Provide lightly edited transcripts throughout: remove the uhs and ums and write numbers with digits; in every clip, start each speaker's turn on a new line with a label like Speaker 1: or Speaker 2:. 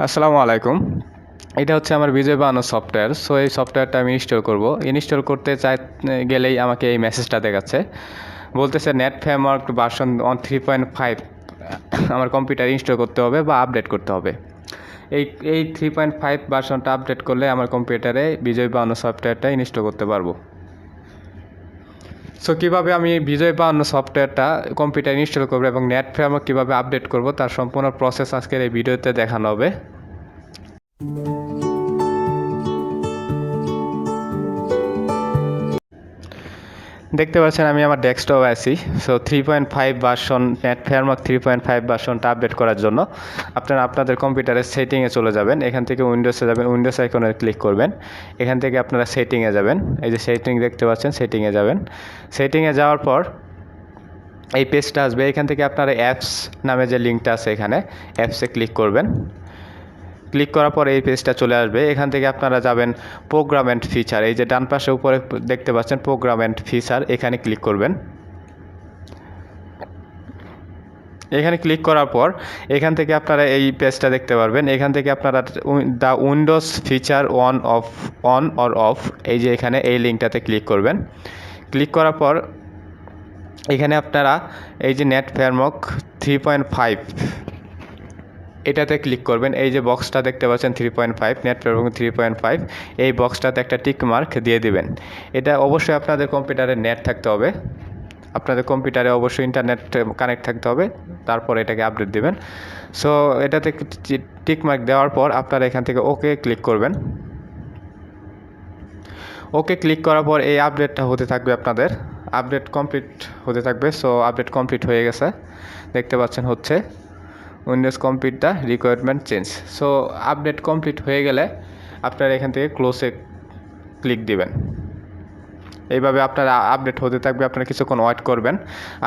Speaker 1: আসসালামু আলাইকুম। এটা হচ্ছে আমার বিজয় বানো সফটওয়্যার। সো এই সফটওয়্যারটা আমি ইনস্টল করব। ইনস্টল করতে গেলেই আমাকে এই মেসেজটা দেখাচ্ছে। বলতেছে নেট ফ্রেমওয়ার্ক ভার্সন 3.5 আমার কম্পিউটার ইনস্টল করতে হবে বা আপডেট করতে হবে। এই এই 3.5 ভার্সনটা আপডেট করলে আমার কম্পিউটারে বিজয় বানো সফটওয়্যারটা ইনস্টল করতে পারবো। সো কীভাবে আমি বিজয় বানো সফটওয়্যারটা কম্পিউটার ইনস্টল করবো এবং নেট ফ্রেমওয়ার্ক কীভাবে আপডেট করব তার সম্পূর্ণ প্রসেস আজকের এই ভিডিওতে দেখানো হবে। দেখতে পাচ্ছেন আমি আমার ডেস্কটপে আছি। সো 3.5 ভার্সন নেট ফ্রেমওয়ার্ক 3.5 ভার্সনটা আপডেট করার জন্য আপনারা আপনাদের কম্পিউটারের সেটিংয়ে চলে যাবেন। এখান থেকে উইন্ডোজে যাবেন, উইন্ডোজ আইকনে ক্লিক করবেন। এখান থেকে আপনারা সেটিংয়ে যাবেন। এই যে সেটিং দেখতে পাচ্ছেন, সেটিংয়ে যাবেন। সেটিংয়ে যাওয়ার পর এই পেজটা আসবে। এখান থেকে আপনারা অ্যাপস নামে যে লিঙ্কটা আছে এখানে অ্যাপসে ক্লিক করবেন। ক্লিক করার পর এই পেজটা চলে আসবে। এখান থেকে আপনারা যাবেন প্রোগ্রাম অ্যান্ড ফিচার। এই যে ডান পাশে উপরে দেখতে পাচ্ছেন প্রোগ্রাম অ্যান্ড ফিচার, এখানে ক্লিক করবেন। এখানে ক্লিক করার পর এখান থেকে আপনারা এই পেজটা দেখতে পারবেন। এখান থেকে আপনারা the Windows feature on or of, এই যে এখানে এই লিঙ্কটাতে ক্লিক করবেন। ক্লিক করার পর এখানে আপনারা এই যে নেট ফ্রেমওয়ার্ক 3.5 এটাতে ক্লিক করবেন। এই যে বক্সটা দেখতে পাচ্ছেন 3.5 নেট ফ্রেমওয়ার্ক 3.5, এই বক্সটাতে একটা টিক মার্ক দিয়ে দিবেন। এটা অবশ্যই আপনাদের কম্পিউটারে নেট থাকতে হবে, আপনাদের কম্পিউটারে অবশ্যই ইন্টারনেট কানেক্ট থাকতে হবে, তারপর এটাকে আপডেট দিবেন। সো এটাতে টিক মার্ক দেওয়ার পর আপনারা এখান থেকে ওকে ক্লিক করবেন। ওকে ক্লিক করার পর এই আপডেটটা হতে থাকবে, আপনাদের আপডেট কমপ্লিট হতে থাকবে। সো আপডেট কমপ্লিট হয়ে গেছে, দেখতে পাচ্ছেন হচ্ছে Windows computer requirement change. So update complete হয়ে গেলে আপনারা এখান থেকে ক্লোজে ক্লিক দিবেন। এইভাবে আপনারা আপডেট হতে থাকবে, আপনারা কিছুক্ষণ ওয়েট করবেন।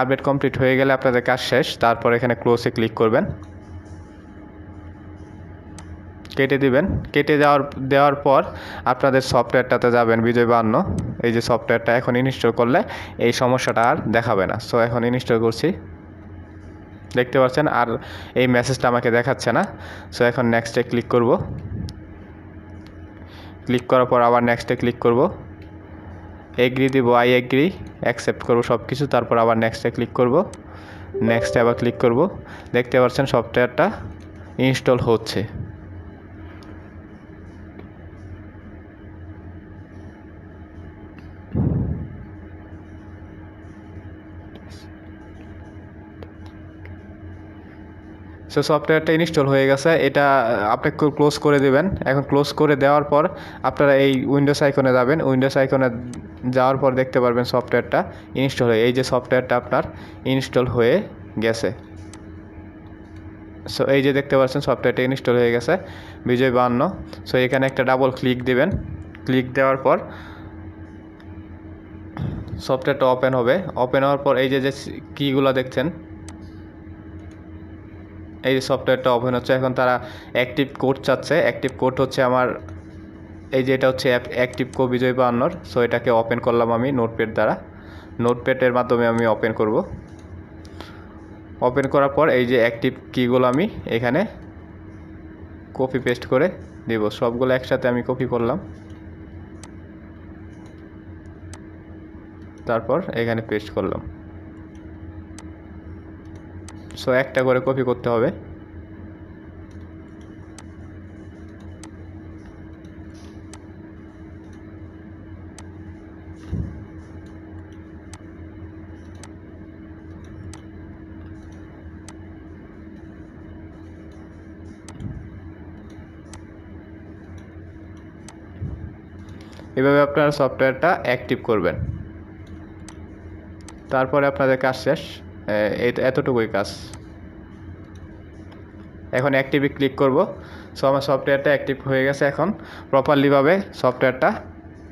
Speaker 1: আপডেট কমপ্লিট হয়ে গেলে আপনাদের কাজ শেষ, তারপর এখানে ক্লোজে ক্লিক করবেন, কেটে দিবেন। কেটে দেওয়ার পর আপনাদের সফটওয়্যারটাতে যাবেন বিজয় বান্ন। এই যে সফটওয়্যারটা এখন ইনস্টল করলে এই সমস্যাটা আর দেখাবে না। সো এখন ইনস্টল করছি, দেখতে পাচ্ছেন আর এই মেসেজটা আমাকে দেখাচ্ছে না। সো এখন নেক্সটে ক্লিক করব। ক্লিক করার পর আবার নেক্সটে ক্লিক করব, এগ্রি দিব, আই এগ্রি, অ্যাকসেপ্ট করব সব কিছু। তারপর আবার নেক্সটে ক্লিক করব, নেক্সটে আবার ক্লিক করব। দেখতে পাচ্ছেন সফটওয়্যারটা ইনস্টল হচ্ছে। সো সফটওয়্যারটা ইনস্টল হয়ে গেছে। এটা আপনি ক্লোজ করে দেবেন। এখন ক্লোজ করে দেওয়ার পর আপনারা এই উইন্ডোজ আইকনে যাবেন। উইন্ডোজ আইকনে যাওয়ার পর দেখতে পারবেন সফটওয়্যারটা ইনস্টল হয়ে, এই যে সফটওয়্যারটা আপনার ইনস্টল হয়ে গেছে। সো এই যে দেখতে পাচ্ছেন সফটওয়্যারটা ইনস্টল হয়ে গেছে বিজয় বান্ন। সো এখানে একটা ডাবল ক্লিক দিবেন। ক্লিক দেওয়ার পর সফটওয়্যারটা ওপেন হবে। ওপেন হওয়ার পর এই যে কিগুলো দেখছেন, এই যে সফটওয়্যারটা ওপেন হচ্ছে। এখন তারা অ্যাক্টিভ কোড চাচ্ছে। অ্যাক্টিভ কোড হচ্ছে আমার এই যে এটা হচ্ছে অ্যাক্টিভ কোড বিজয় বান্নর। সো এটাকে ওপেন করলাম আমি নোটপ্যাড দ্বারা। নোটপ্যাডের মাধ্যমে আমি ওপেন করব। ওপেন করার পর এই যে অ্যাক্টিভ কিগুলো আমি এখানে কপি পেস্ট করে দেব। সবগুলো একসাথে আমি কপি করলাম, তারপর এখানে পেস্ট করলাম। সো একটা করে কপি করতে হবে। এভাবে আপনারা সফটওয়্যারটা অ্যাক্টিভ করবেন, তারপরে আপনাদের কাজ শেষ। এতটুকুই কাজ। এখন অ্যাক্টিভে ক্লিক করব। সো আমার সফটওয়্যারটা অ্যাক্টিভ হয়ে গেছে। এখন প্রপারলিভাবে সফটওয়্যারটা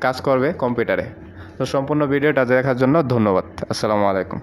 Speaker 1: কাজ করবে কম্পিউটারে। তো সম্পূর্ণ ভিডিওটা দেখার জন্য ধন্যবাদ। আসসালামু আলাইকুম।